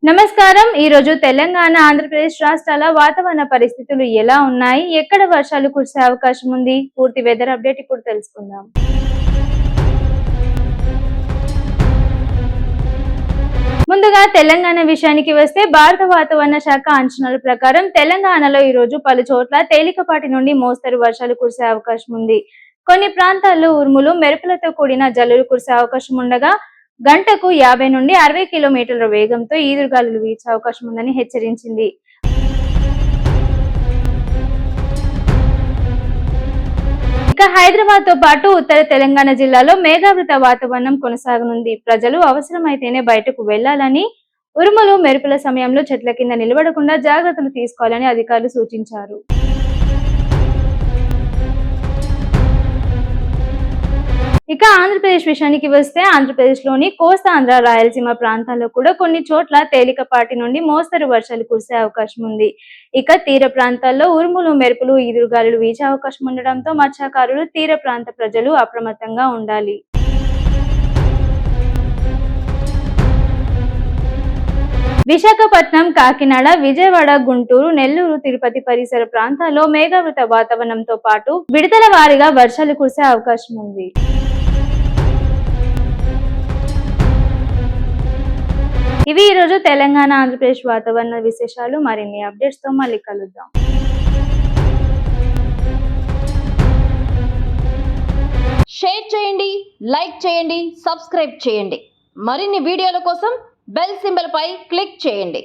నమస్కారం। ఈ రోజు తెలంగాణ ఆంధ్రప్రదేశ్ రాష్ట్రాల వాతావరణ పరిస్థితులు ఎలా ఉన్నాయి, ఎక్కడ వర్షాలు కురిసే అవకాశం ఉంది, పూర్తి వెదర్ అప్డేట్ ఇప్పుడు తెలుసుకుందాం। ముందుగా తెలంగాణ విషయానికి వస్తే భారత వాతావరణ శాఖ అంచనాల ప్రకారం తెలంగాణలో ఈ రోజు పలు చోట్ల తేలికపాటి నుండి మోస్తరు వర్షాలు కురిసే అవకాశం ఉంది। కొన్ని ప్రాంతాల్లో ఉరుములు మెరుపులతో కూడిన జల్లులు కురిసే అవకాశం ఉండగా గంటకు 50 నుండి 60 కిలోమీటర్ల వేగంతో ఈదురుగాలులు వీచే అవకాశం ఉందని హెచ్చరించింది। ఇక హైదరాబాద్ తో పాటు ఉత్తర తెలంగాణ జిల్లాలో మేఘావృత వాతావరణం కొనసాగనుంది। ప్రజలు అవసరమైతేనే బయటకు వెళ్లాలని, ఉరుములు మెరుపుల సమయంలో చెట్ల కింద నిలబడకుండా జాగ్రత్తలు తీసుకోవాలని అధికారులు సూచించారు। ఇక ఆంధ్రప్రదేశ్ విషయానికి వస్తే ఆంధ్రప్రదేశ్లోని కోస్తాంధ్ర, రాయలసీమ ప్రాంతాల్లో కూడా కొన్ని చోట్ల తేలికపాటి నుండి మోస్తరు వర్షాలు కురిసే అవకాశం ఉంది। ఇక తీర ప్రాంతాల్లో ఉరుములు మెరుపులు ఈదురుగాలులు వీచే అవకాశం ఉండడంతో మత్స్యకారులు, తీర ప్రాంత ప్రజలు అప్రమత్తంగా ఉండాలి। విశాఖపట్నం, కాకినాడ, విజయవాడ, గుంటూరు, నెల్లూరు, తిరుపతి పరిసర ప్రాంతాల్లో మేఘావృత వాతావరణంతో పాటు విడతల వారీగా వర్షాలు కురిసే అవకాశం ఉంది। ఇవి ఈ రోజు తెలంగాణ ఆంధ్రప్రదేశ్ వాతావరణ విశేషాలు। మరిన్ని అప్డేట్స్ తో మళ్ళీ కలుద్దాం। షేర్ చేయండి, లైక్ చేయండి, సబ్స్క్రైబ్ చేయండి। మరిన్ని వీడియోల కోసం బెల్ సింబల్ పై క్లిక్ చేయండి।